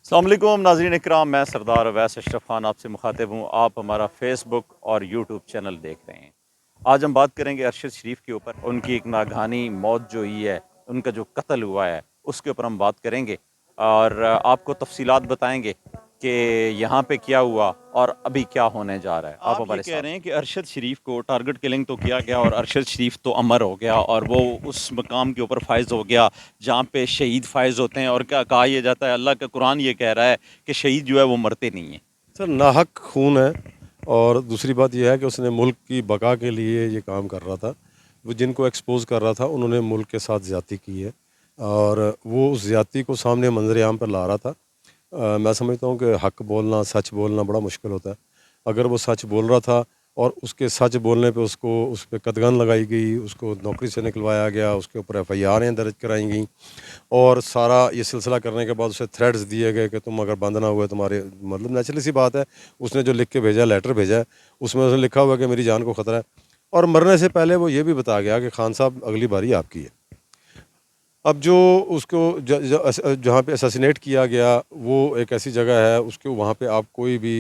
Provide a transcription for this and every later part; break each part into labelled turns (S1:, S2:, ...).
S1: السلام علیکم ناظرین اکرام، میں سردار اویس اشرف خان آپ سے مخاطب ہوں۔ آپ ہمارا فیس بک اور یوٹیوب چینل دیکھ رہے ہیں۔ آج ہم بات کریں گے ارشد شریف کے اوپر، ان کی ایک ناگہانی موت جو ہوئی ہے، ان کا جو قتل ہوا ہے اس کے اوپر ہم بات کریں گے اور آپ کو تفصیلات بتائیں گے کہ یہاں پہ کیا ہوا اور ابھی کیا ہونے جا رہا ہے۔ آپ یہ کہہ رہے ہیں کہ ارشد شریف کو ٹارگٹ کلنگ تو کیا گیا اور ارشد شریف تو امر ہو گیا اور وہ اس مقام کے اوپر فائز ہو گیا جہاں پہ شہید فائز ہوتے ہیں، اور کیا کہا یہ جاتا ہے، اللہ کا قرآن یہ کہہ رہا ہے کہ شہید جو ہے وہ مرتے نہیں ہیں۔
S2: سر ناحق خون ہے، اور دوسری بات یہ ہے کہ اس نے ملک کی بقا کے لیے یہ کام کر رہا تھا۔ وہ جن کو ایکسپوز کر رہا تھا انہوں نے ملک کے ساتھ زیادتی کی ہے، اور وہ اس زیادتی کو سامنے منظر عام پر لا رہا تھا۔ میں سمجھتا ہوں کہ حق بولنا، سچ بولنا بڑا مشکل ہوتا ہے۔ اگر وہ سچ بول رہا تھا اور اس کے سچ بولنے پہ اس پہ قدغن لگائی گئی، اس کو نوکری سے نکلوایا گیا، اس کے اوپر ایف آئی آریں درج کرائی گئیں، اور سارا یہ سلسلہ کرنے کے بعد اسے تھریٹس دیے گئے کہ تم اگر بند نہ ہوئے تمہارے، مطلب نیچرلی سی بات ہے، اس نے جو لکھ کے بھیجا، لیٹر بھیجا ہے، اس میں اس نے لکھا ہوا ہے کہ میری جان کو خطرہ ہے، اور مرنے سے پہلے وہ یہ بھی بتا گیا کہ خان صاحب اگلی باری آپ کی ہے۔ اب جو اس کو جہاں پہ اساسینیٹ کیا گیا وہ ایک ایسی جگہ ہے، اس کے وہاں پہ آپ کوئی بھی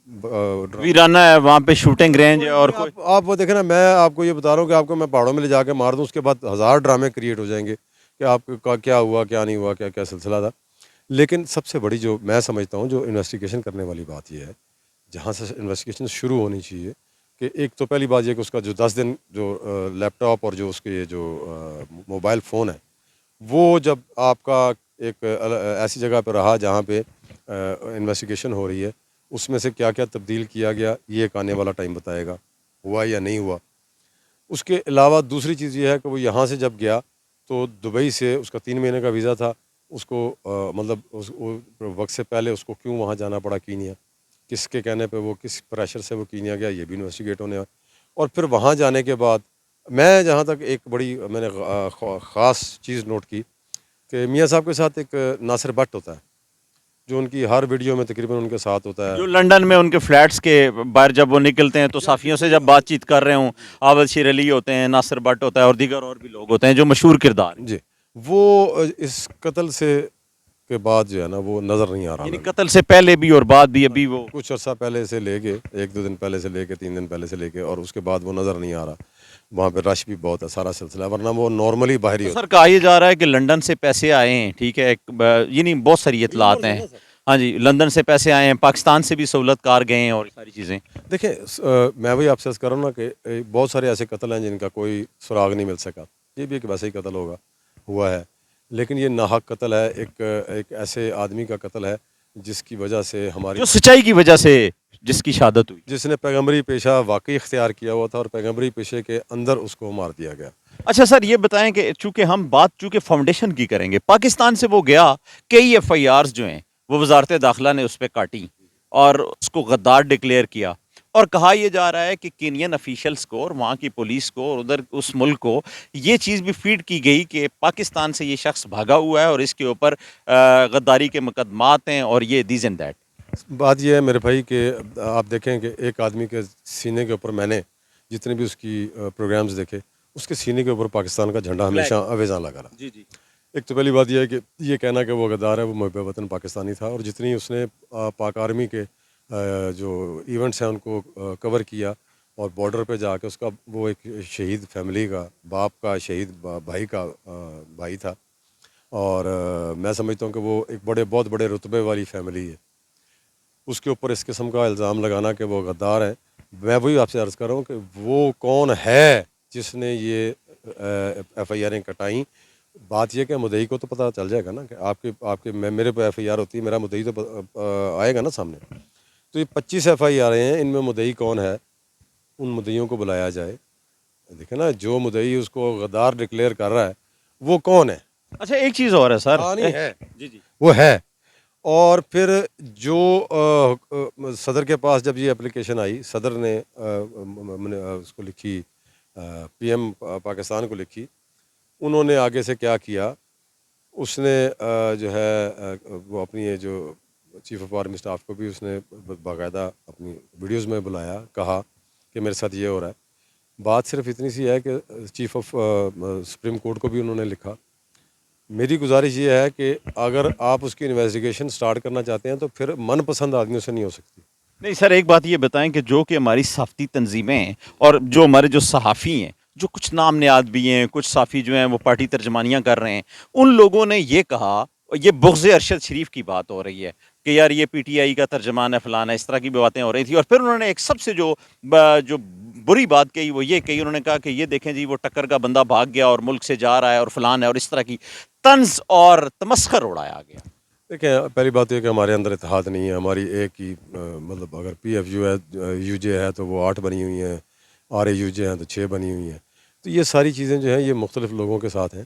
S1: ویرانہ ہے، وہاں پہ شوٹنگ رینج ہے اور کوئی
S2: آپ وہ دیکھیں نا، میں آپ کو یہ بتا رہا ہوں کہ آپ کو میں پہاڑوں میں لے جا کے مار دوں، اس کے بعد ہزار ڈرامے کریٹ ہو جائیں گے کہ آپ کا کیا ہوا، کیا نہیں ہوا، کیا کیا سلسلہ تھا۔ لیکن سب سے بڑی جو میں سمجھتا ہوں جو انویسٹیگیشن کرنے والی بات یہ ہے، جہاں سے انویسٹیگیشن شروع ہونی چاہیے، کہ ایک تو پہلی بات یہ کہ اس کا جو 10 دن جو لیپ ٹاپ اور جو اس کے جو موبائل فون ہے، وہ جب آپ کا ایک ایسی جگہ پہ رہا جہاں پہ انویسٹیگیشن ہو رہی ہے، اس میں سے کیا کیا تبدیل کیا گیا، یہ ایک آنے والا ٹائم بتائے گا ہوا یا نہیں ہوا۔ اس کے علاوہ دوسری چیز یہ ہے کہ وہ یہاں سے جب گیا تو دبئی سے اس کا 3 مہینے کا ویزا تھا، اس کو مطلب وقت سے پہلے اس کو کیوں وہاں جانا پڑا کینیا، کس کے کہنے پہ وہ کس پریشر سے وہ کینیا گیا، یہ بھی انویسٹیگیٹ ہونے۔ اور پھر وہاں جانے کے بعد میں جہاں تک ایک بڑی میں نے خاص چیز نوٹ کی کہ میاں صاحب کے ساتھ ایک ناصر بٹ ہوتا ہے، جو ان کی ہر ویڈیو میں تقریباً ان کے ساتھ ہوتا ہے۔
S1: جو لنڈن میں ان کے فلیٹس کے باہر جب وہ نکلتے ہیں تو صحافیوں سے جب بات چیت کر رہے ہوں، عابد شیر علی ہوتے ہیں، ناصر بٹ ہوتا ہے اور دیگر اور بھی لوگ ہوتے ہیں جو مشہور کردار ہیں۔
S2: جی، وہ اس قتل سے کے بعد جو ہے نا وہ نظر نہیں آ رہا
S1: یعنی
S2: ہمیں۔
S1: قتل سے پہلے بھی اور بعد بھی ابھی وہ
S2: کچھ عرصہ پہلے سے لے کے 1-2 دن پہلے سے لے کے 3 دن پہلے سے لے کے، اور اس کے بعد وہ نظر نہیں آ رہا۔ وہاں پہ رش بھی بہت ہے، سارا سلسلہ، ورنہ وہ نارملی باہر ہی
S1: تو
S2: ہوتا
S1: سر کہا یہ جا رہا ہے کہ لندن سے پیسے آئے ہیں، ٹھیک ہے، یعنی بہت ساری اطلاعات ہیں۔ ہاں جی، لندن سے پیسے آئے ہیں، پاکستان سے بھی سہولت کار گئے ہیں اور ساری چیزیں۔
S2: دیکھیں میں وہی آپ سے عرض کر رہا ہوں نا کہ بہت سارے ایسے قتل ہیں جن کا کوئی سراغ نہیں مل سکا، یہ بھی ایک ویسے ہی قتل ہوا ہے، لیکن یہ ناحق قتل ہے، ایک ایسے آدمی کا قتل ہے جس کی وجہ سے ہماری،
S1: جو سچائی کی وجہ سے جس کی شہادت ہوئی۔
S2: جس نے پیغمبری پیشہ واقعی اختیار کیا ہوا تھا، اور پیغمبری پیشے کے اندر اس کو مار دیا گیا۔
S1: اچھا سر یہ بتائیں کہ چونکہ فاؤنڈیشن کی کریں گے، پاکستان سے وہ گیا، کئی ایف آئی آرز جو ہیں وہ وزارت داخلہ نے اس پہ کاٹی اور اس کو غدار ڈکلیئر کیا، اور کہا یہ جا رہا ہے کہ کینین افیشلز کو اور وہاں کی پولیس کو اور ادھر اس ملک کو یہ چیز بھی فیڈ کی گئی کہ پاکستان سے یہ شخص بھاگا ہوا ہے اور اس کے اوپر غداری کے مقدمات ہیں اور یہ دیز اینڈ دیٹ۔
S2: بات یہ ہے میرے بھائی کہ آپ دیکھیں کہ ایک آدمی کے سینے کے اوپر، میں نے جتنے بھی اس کی پروگرامز دیکھے، اس کے سینے کے اوپر پاکستان کا جھنڈا ہمیشہ اویزاں لگا رہا۔
S1: جی جی۔
S2: ایک تو پہلی بات یہ ہے کہ یہ کہنا کہ وہ غدار ہے، وہ محب وطن پاکستانی تھا، اور جتنی اس نے پاک آرمی کے جو ایونٹس ہیں ان کو کور کیا، اور بارڈر پہ جا کے اس کا وہ ایک شہید فیملی کا، باپ کا شہید بھائی کا بھائی تھا، اور میں سمجھتا ہوں کہ وہ ایک بہت بڑے رتبے والی فیملی ہے، اس کے اوپر اس قسم کا الزام لگانا کہ وہ غدار ہے۔ میں وہی آپ سے عرض کر رہا ہوں کہ وہ کون ہے جس نے یہ ایف آئی آریں کٹائیں۔ بات یہ کہ مدعی کو تو پتہ چل جائے گا نا کہ آپ کے میرے پہ ایف آئی آر ہوتی ہے، میرا مدعی تو آئے گا نا سامنے۔ تو یہ 25 ایف آئی آریں ہیں، ان میں مدعی کون ہے، ان مدعیوں کو بلایا جائے۔ دیکھیں نا، جو مدعی اس کو غدار ڈکلیئر کر رہا ہے وہ کون ہے؟
S1: اچھا ایک چیز اور ہے سر،
S2: نہیں ہے،
S1: جی جی،
S2: وہ ہے۔ اور پھر جو صدر کے پاس جب یہ اپلیکیشن آئی، صدر نے اس کو لکھی، پی ایم پاکستان کو لکھی، انہوں نے آگے سے کیا کیا، اس نے جو ہے وہ اپنی یہ جو چیف آف آرمی اسٹاف کو بھی اس نے باقاعدہ اپنی ویڈیوز میں بلایا، کہا کہ میرے ساتھ یہ ہو رہا ہے۔ بات صرف اتنی سی ہے کہ چیف آف سپریم کورٹ کو بھی انہوں نے لکھا، میری گزارش یہ ہے کہ اگر آپ اس کی انویسٹیگیشن سٹارٹ کرنا چاہتے ہیں تو پھر من پسند آدمیوں سے نہیں ہو سکتی.
S1: نہیں سر، ایک بات یہ بتائیں کہ جو کہ ہماری صحافتی تنظیمیں ہیں اور جو ہمارے جو صحافی ہیں، جو کچھ نام نہاد بھی ہیں، کچھ صحافی جو ہیں وہ پارٹی ترجمانیاں کر رہے ہیں، ان لوگوں نے یہ کہا، یہ بغض ارشد شریف کی بات ہو رہی ہے کہ یار یہ پی ٹی آئی کا ترجمان ہے فلانا، اس طرح کی بھی باتیں ہو رہی تھی. اور پھر انہوں نے ایک سب سے جو بری بات کہی وہ یہ کہی، انہوں نے کہا کہ یہ دیکھیں جی وہ ٹکر کا بندہ بھاگ گیا اور ملک سے جا رہا ہے اور فلان ہے، اور اس طرح کی طنز اور تمسخر اڑایا گیا.
S2: دیکھیں پہلی بات یہ کہ ہمارے اندر اتحاد نہیں ہے. ہماری ایک ہی مطلب اگر پی ایف یو ہے، یو جے ہے تو وہ 8 بنی ہوئی ہیں، آر اے یو جے ہیں تو 6 بنی ہوئی ہیں. تو یہ ساری چیزیں جو ہیں یہ مختلف لوگوں کے ساتھ ہیں.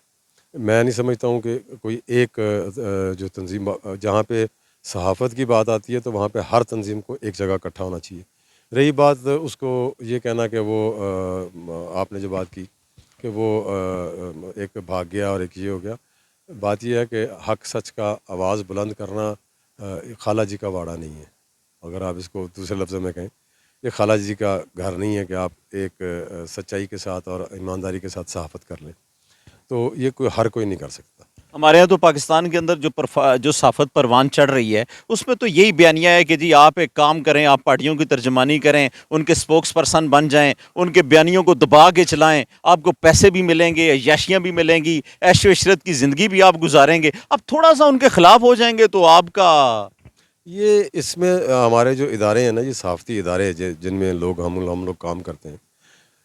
S2: میں نہیں سمجھتا ہوں کہ کوئی ایک جو تنظیم جہاں پہ صحافت کی بات آتی ہے تو وہاں پہ ہر تنظیم کو ایک جگہ اکٹھا ہونا چاہیے. رہی بات اس کو یہ کہنا کہ وہ آپ نے جو بات کی کہ وہ ایک بھاگ گیا اور ایک یہ ہو گیا، بات یہ ہے کہ حق سچ کا آواز بلند کرنا خالہ جی کا واڑہ نہیں ہے. اگر آپ اس کو دوسرے لفظوں میں کہیں، یہ خالہ جی کا گھر نہیں ہے کہ آپ ایک سچائی کے ساتھ اور ایمانداری کے ساتھ صحافت کر لیں. تو یہ ہر کوئی نہیں کر سکتا.
S1: ہمارے یہاں تو پاکستان کے اندر جو صحافت پروان چڑھ رہی ہے اس میں تو یہی بیانیہ ہے کہ جی آپ ایک کام کریں، آپ پارٹیوں کی ترجمانی کریں، ان کے سپوکس پرسن بن جائیں، ان کے بیانیوں کو دبا کے چلائیں، آپ کو پیسے بھی ملیں گے، عیاشیاں بھی ملیں گی، عیش و عشرت کی زندگی بھی آپ گزاریں گے. اب تھوڑا سا ان کے خلاف ہو جائیں گے تو آپ کا
S2: یہ اس میں ہمارے جو ادارے ہیں نا، یہ صحافتی ادارے جن میں ہم لوگ کام کرتے ہیں،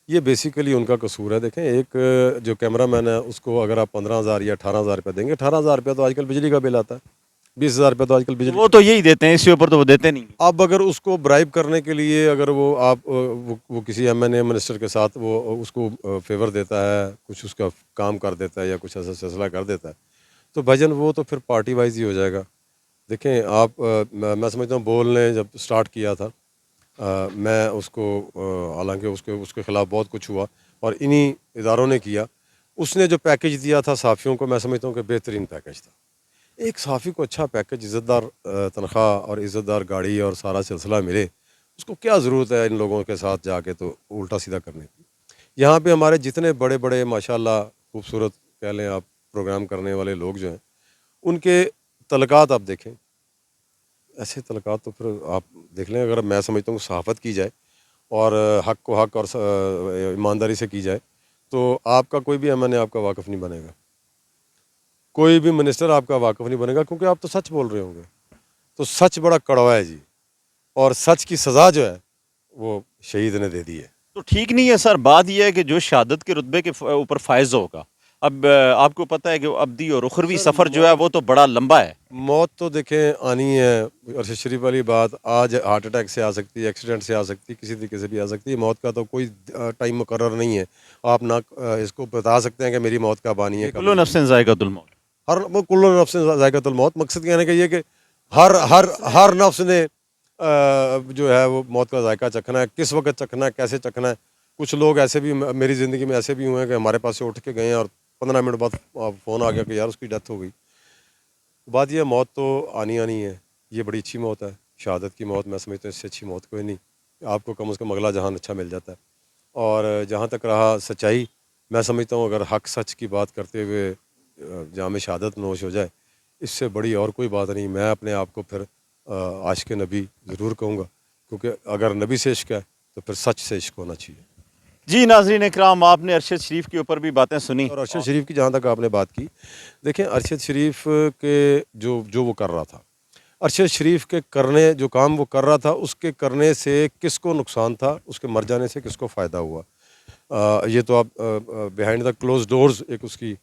S2: یہ بیسیکلی ان کا قصور ہے. دیکھیں ایک جو کیمرہ مین ہے اس کو اگر آپ 15,000 یا 18,000 روپے دیں گے، 18,000 روپے تو آج کل بجلی کا بل آتا ہے، 20,000 روپے تو آج کل بجلی.
S1: وہ تو یہی دیتے ہیں، اس کے اوپر تو وہ دیتے نہیں.
S2: اب اگر اس کو برائب کرنے کے لیے اگر وہ کسی ایم این اے منسٹر کے ساتھ وہ اس کو فیور دیتا ہے، کچھ اس کا کام کر دیتا ہے یا کچھ ایسا سلسلہ کر دیتا ہے، تو بھجن وہ تو پھر پارٹی وائز ہی ہو جائے گا. دیکھیں آپ میں سمجھتا ہوں بول نے جب سٹارٹ کیا تھا، میں اس کو حالانکہ اس کے خلاف بہت کچھ ہوا اور انہی اداروں نے کیا. اس نے جو پیکج دیا تھا صحافیوں کو، میں سمجھتا ہوں کہ بہترین پیکج تھا. ایک صحافی کو اچھا پیکج، عزت دار تنخواہ اور عزت دار گاڑی اور سارا سلسلہ ملے، اس کو کیا ضرورت ہے ان لوگوں کے ساتھ جا کے تو الٹا سیدھا کرنے کی. یہاں پہ ہمارے جتنے بڑے بڑے ماشاءاللہ خوبصورت کہہ لیں آپ پروگرام کرنے والے لوگ جو ہیں، ان کے تعلقات آپ دیکھیں، ایسے تعلقات تو پھر آپ دیکھ لیں. اگر میں سمجھتا ہوں صحافت کی جائے اور حق کو حق اور ایمانداری سے کی جائے تو آپ کا کوئی بھی ایم این اے آپ کا واقف نہیں بنے گا، کوئی بھی منسٹر آپ کا واقف نہیں بنے گا، کیونکہ آپ تو سچ بول رہے ہوں گے. تو سچ بڑا کڑوا ہے جی، اور سچ کی سزا جو ہے وہ شہید نے دے دی ہے.
S1: تو ٹھیک نہیں ہے سر. بات یہ ہے کہ جو شہادت کے رتبے کے اوپر فائز ہوگا، اب آپ کو پتہ ہے کہ ابدی اور اخروی
S2: سر
S1: سفر جو ہے وہ تو بڑا لمبا ہے.
S2: موت تو دیکھیں آنی ہے. ارشد شریف والی بات، آج ہارٹ اٹیک سے آ سکتی ہے، ایکسیڈنٹ سے آ سکتی ہے، کسی طریقے سے بھی آ سکتی ہے. موت کا تو کوئی ٹائم مقرر نہیں ہے. آپ نہ اس کو بتا سکتے ہیں کہ میری موت کب آنی ہے کب
S1: کلو
S2: نہیں.
S1: نفس ذائقۃ الموت.
S2: وہ کل نفس ذائقۃ الموت. مقصد کہنے کا یہ کہ ہر ہر ہر نفس نے جو ہے وہ موت کا ذائقہ چکھنا ہے. کس وقت چکھنا ہے، کیسے چکھنا ہے. کچھ لوگ ایسے بھی میری زندگی میں ایسے بھی ہوئے ہیں کہ ہمارے پاس سے اٹھ کے گئے ہیں اور 15 منٹ بعد فون آ گیا کہ یار اس کی ڈیتھ ہو گئی. بات یہ موت تو آنی ہے. یہ بڑی اچھی موت ہے، شہادت کی موت. میں سمجھتا ہوں اس سے اچھی موت کوئی نہیں. آپ کو کم از کم اگلا جہان اچھا مل جاتا ہے. اور جہاں تک رہا سچائی، میں سمجھتا ہوں اگر حق سچ کی بات کرتے ہوئے جام شہادت نوش ہو جائے، اس سے بڑی اور کوئی بات نہیں. میں اپنے آپ کو پھر عاشق نبی ضرور کہوں گا، کیونکہ اگر نبی سے عشق ہے تو پھر سچ سے عشق ہونا چاہیے.
S1: جی ناظرین اکرام، آپ نے ارشد شریف کے اوپر بھی باتیں سنی.
S2: اور ارشد شریف کی جہاں تک آپ نے بات کی، دیکھیں ارشد شریف کے جو وہ کر رہا تھا، ارشد شریف کے کرنے جو کام وہ کر رہا تھا، اس کے کرنے سے کس کو نقصان تھا، اس کے مر جانے سے کس کو فائدہ ہوا، یہ تو آپ بیہائنڈ دا کلوز ڈورز ایک اس کی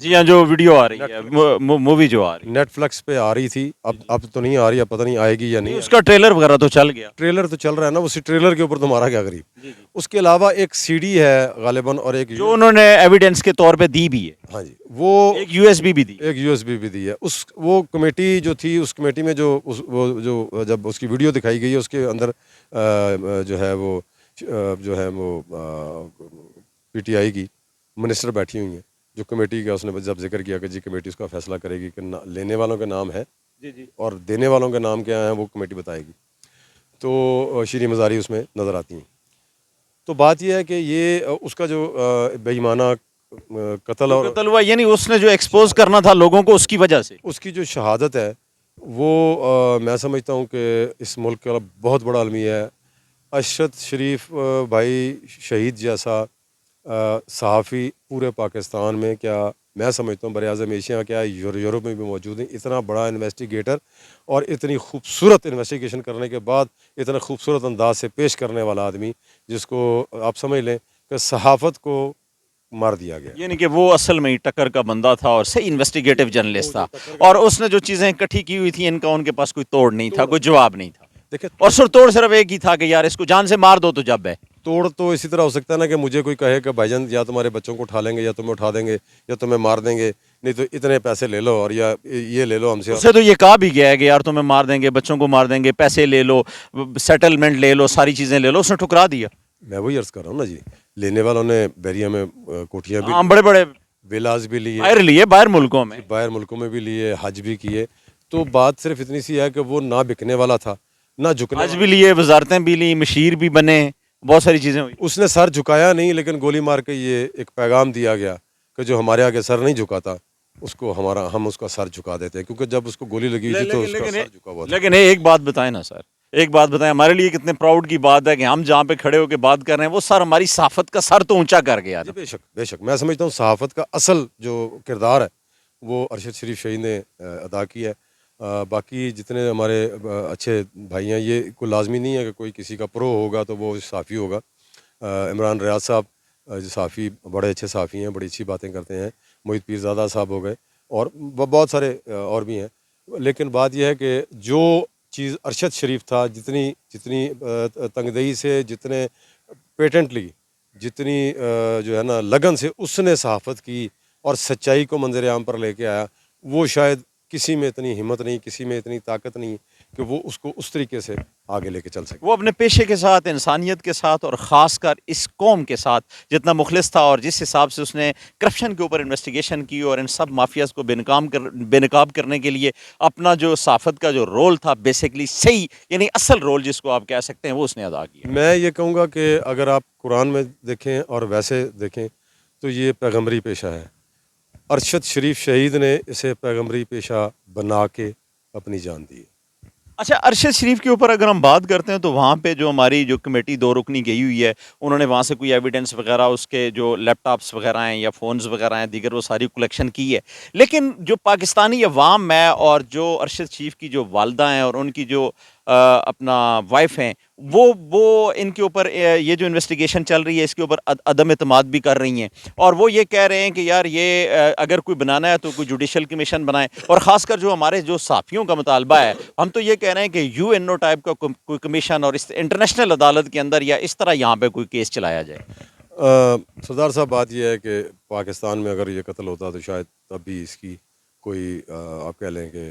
S1: جی ہاں، جو ویڈیو آ رہی ہے، مووی جو آ رہی ہے،
S2: نیٹ فلکس پہ آ رہی تھی. اب تو نہیں آ رہی، اب پتہ نہیں آئے گی یا
S1: نہیں
S2: نہیں.
S1: اس کا ٹریلر وغیرہ تو چل گیا.
S2: ٹریلر تو چل رہا ہے نا، اسی ٹریلر کے اوپر تمہارا کیا غریب.
S1: جی جی.
S2: اس کے علاوہ ایک سی ڈی ہے غالباً اور ایک
S1: جو انہوں نے ایویڈنس کے طور پہ دی بھی ہے.
S2: ہاں جی، وہ
S1: ایک یو ایس بی بھی دی.
S2: ایک یو ایس بی بھی دی ہے. وہ کمیٹی جو تھی، اس کمیٹی میں جو جب اس کی ویڈیو دکھائی گئی ہے، اس کے اندر جو ہے وہ پی ٹی آئی کی منسٹر بیٹھی ہوئی ہیں. جو کمیٹی کا اس نے جب ذکر کیا کہ جی کمیٹی اس کا فیصلہ کرے گی کہ لینے والوں کے نام ہے
S1: جی جی.
S2: اور دینے والوں کے نام کیا ہیں وہ کمیٹی بتائے گی. تو شیریں مزاری اس میں نظر آتی ہیں. تو بات یہ ہے کہ یہ اس کا جو بے ایمانہ قتل اور
S1: قتل ہوا یعنی اس نے جو ایکسپوز کرنا تھا لوگوں کو اس کی وجہ سے.
S2: اس کی جو شہادت ہے وہ میں سمجھتا ہوں کہ اس ملک کا بہت بڑا المیہ ہے. ارشد شریف بھائی شہید جیسا صحافی پورے پاکستان میں، کیا میں سمجھتا ہوں براعظم ایشیا کیا یورپ میں بھی موجود ہیں. اتنا بڑا انویسٹیگیٹر اور اتنی خوبصورت انویسٹیگیشن کرنے کے بعد اتنا خوبصورت انداز سے پیش کرنے والا آدمی، جس کو آپ سمجھ لیں کہ صحافت کو مار دیا گیا.
S1: یعنی کہ وہ اصل میں ہی ٹکر کا بندہ تھا اور صحیح انویسٹیگیٹو جرنلسٹ تھا، اور اس نے جو چیزیں اکٹھی کی ہوئی تھیں ان کے پاس کوئی توڑ نہیں تھا، کوئی جواب نہیں تھا.
S2: دیکھیں
S1: اور توڑ صرف ایک ہی تھا کہ یار اس کو جان سے مار دو تو جب ہے.
S2: توڑ تو اسی طرح ہو سکتا ہے نا کہ مجھے کوئی کہے کہ بھائی جان یا تمہارے بچوں کو اٹھا لیں گے یا تمہیں اٹھا دیں گے یا تمہیں مار دیں گے، نہیں تو اتنے پیسے لے لو اور یا یہ لے لو ہم سے.
S1: اس سے تو یہ کہا بھی گیا ہے کہ یار تمہیں مار دیں گے، بچوں کو مار دیں گے، پیسے لے لو، سیٹلمنٹ لے لو، ساری چیزیں لے لو. اس نے ٹھکرا دیا.
S2: میں وہی عرض کر رہا ہوں نا جی، لینے والوں نے بیریا میں کوٹھیاں بھی،
S1: ہاں بڑے بڑے
S2: ولاز بھی لیے،
S1: باہر لیے، باہر ملکوں میں.
S2: باہر ملکوں میں بھی لیے، حج بھی کیے. تو بات صرف اتنی سی ہے کہ وہ نہ بکنے والا تھا نہ جھکنے
S1: حج
S2: والا.
S1: بھی لیے، وزارتیں بھی لیں، مشیر بھی بنے، بہت ساری چیزیں ہوئی.
S2: اس نے سر جھکایا نہیں، لیکن گولی مار کے یہ ایک پیغام دیا گیا کہ جو ہمارے آگے سر نہیں جھکاتا اس کو ہم اس کا سر جھکا دیتے ہیں، کیونکہ جب اس کو گولی لگی تھی تو اس کا سر جھکا ہوا تھا.
S1: لیکن ایک بات بتائیں نا سر، ایک بات بتائیں، ہمارے لیے کتنے پراؤڈ کی بات ہے کہ ہم جہاں پہ کھڑے ہو کے بات کر رہے ہیں وہ سر ہماری صحافت کا سر تو اونچا کر گیا
S2: جی
S1: نا.
S2: بے شک بے شک، میں سمجھتا ہوں صحافت کا اصل جو کردار ہے وہ ارشد شریف شہید نے ادا کیا ہے. باقی جتنے ہمارے اچھے بھائی ہیں، یہ کوئی لازمی نہیں ہے کہ کوئی کسی کا پرو ہوگا تو وہ صحافی ہوگا. عمران ریاض صاحب جو صحافی بڑے اچھے صحافی ہیں، بڑی اچھی باتیں کرتے ہیں. محیط پیرزادہ صاحب ہو گئے اور بہت سارے اور بھی ہیں. لیکن بات یہ ہے کہ جو چیز ارشد شریف تھا، جتنی تنگدہی سے، جتنے پیٹنٹلی، جتنی جو ہے نا لگن سے اس نے صحافت کی اور سچائی کو منظر عام پر لے کے آیا، وہ شاید کسی میں اتنی ہمت نہیں، کسی میں اتنی طاقت نہیں کہ وہ اس کو اس طریقے سے آگے لے کے چل سکے.
S1: وہ اپنے پیشے کے ساتھ، انسانیت کے ساتھ، اور خاص کر اس قوم کے ساتھ جتنا مخلص تھا، اور جس حساب سے اس نے کرپشن کے اوپر انویسٹیگیشن کی اور ان سب مافیاز کو بے نقاب کرنے کے لیے اپنا جو صحافت کا جو رول تھا بیسیکلی صحیح، یعنی اصل رول جس کو آپ کہہ سکتے ہیں، وہ اس نے ادا کیا.
S2: میں یہ کہوں گا کہ اگر آپ قرآن میں دیکھیں اور ویسے دیکھیں تو یہ پیغمبری پیشہ ہے. ارشد شریف شہید نے اسے پیغمبری پیشہ بنا کے اپنی جان دی.
S1: اچھا، ارشد شریف کے اوپر اگر ہم بات کرتے ہیں تو وہاں پہ جو ہماری جو کمیٹی 2 رکنی گئی ہوئی ہے، انہوں نے وہاں سے کوئی ایویڈنس وغیرہ، اس کے جو لیپ ٹاپس وغیرہ ہیں یا فونز وغیرہ ہیں دیگر، وہ ساری کلیکشن کی ہے. لیکن جو پاکستانی عوام ہے اور جو ارشد شریف کی جو والدہ ہیں اور ان کی جو اپنا وائف ہیں، وہ ان کے اوپر یہ جو انویسٹیگیشن چل رہی ہے اس کے اوپر عدم اعتماد بھی کر رہی ہیں، اور وہ یہ کہہ رہے ہیں کہ یار یہ اگر کوئی بنانا ہے تو کوئی جوڈیشل کمیشن بنائے. اور خاص کر جو ہمارے جو صحافیوں کا مطالبہ ہے، ہم تو یہ کہہ رہے ہیں کہ یو این او ٹائپ کا کوئی کمیشن اور اس انٹرنیشنل عدالت کے اندر یا اس طرح یہاں پہ کوئی کیس چلایا جائے.
S2: سردار صاحب، بات یہ ہے کہ پاکستان میں اگر یہ قتل ہوتا تو شاید تب بھی اس کی کوئی آپ کہہ لیں کہ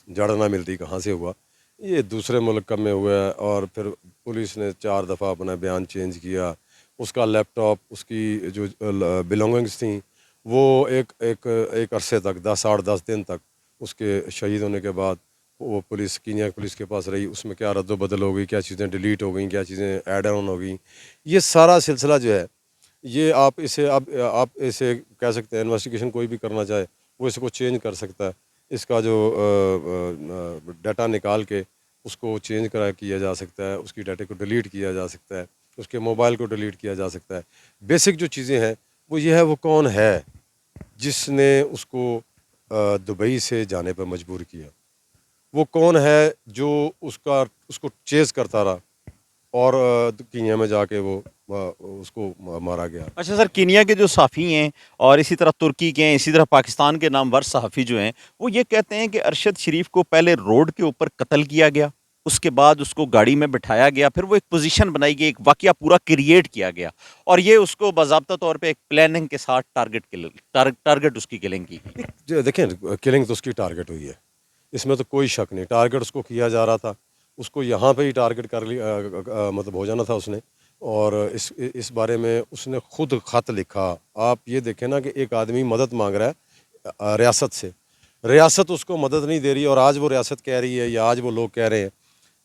S2: جڑ نہ ملتی کہاں سے ہوا. یہ دوسرے ملک میں ہوا ہے اور پھر پولیس نے 4 دفعہ اپنا بیان چینج کیا. اس کا لیپ ٹاپ، اس کی جو بلانگنگس تھیں، وہ ایک عرصے تک 10 دن تک اس کے شہید ہونے کے بعد وہ کینیا پولیس کے پاس رہی. اس میں کیا رد و بدل ہو گئی، کیا چیزیں ڈیلیٹ ہو گئیں، کیا چیزیں ایڈ آن ہو گئیں. یہ سارا سلسلہ جو ہے، یہ آپ اسے کہہ سکتے ہیں انویسٹیگیشن کوئی بھی کرنا چاہے وہ اس کو چینج کر سکتا ہے. اس کا جو ڈیٹا نکال کے اس کو چینج کیا جا سکتا ہے، اس کی ڈیٹا کو ڈیلیٹ کیا جا سکتا ہے، اس کے موبائل کو ڈیلیٹ کیا جا سکتا ہے. بیسک جو چیزیں ہیں وہ یہ ہے، وہ کون ہے جس نے اس کو دبئی سے جانے پر مجبور کیا، وہ کون ہے جو اس کو چیز کرتا رہا اور کینیا میں جا کے وہ اس کو مارا گیا.
S1: اچھا سر، کینیا کے جو صحافی ہیں اور اسی طرح ترکی کے ہیں، اسی طرح پاکستان کے نامور صحافی جو ہیں، وہ یہ کہتے ہیں کہ ارشد شریف کو پہلے روڈ کے اوپر قتل کیا گیا، اس کے بعد اس کو گاڑی میں بٹھایا گیا، پھر وہ ایک پوزیشن بنائی گئی، ایک واقعہ پورا کریٹ کیا گیا، اور یہ اس کو باضابطہ طور پہ ایک پلاننگ کے ساتھ ٹارگٹ اس کی کلنگ کی.
S2: دیکھیں، کلنگ تو اس کی ٹارگٹ ہوئی ہے، اس میں تو کوئی شک نہیں. ٹارگٹ اس کو کیا جا رہا تھا، اس کو یہاں پہ ہی ٹارگٹ کر لیا، مطلب ہو جانا تھا اس نے. اور اس بارے میں اس نے خود خط لکھا. آپ یہ دیکھیں نا کہ ایک آدمی مدد مانگ رہا ہے ریاست سے، ریاست اس کو مدد نہیں دے رہی، اور آج وہ ریاست کہہ رہی ہے یا آج وہ لوگ کہہ رہے ہیں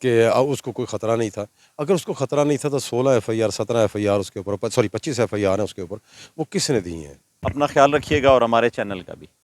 S2: کہ اس کو کوئی خطرہ نہیں تھا. اگر اس کو خطرہ نہیں تھا تو 16 FIR 17 FIR اس کے اوپر، 25 FIR ہیں اس کے اوپر، وہ کس نے دی ہیں؟
S1: اپنا خیال رکھیے گا اور ہمارے چینل کا بھی.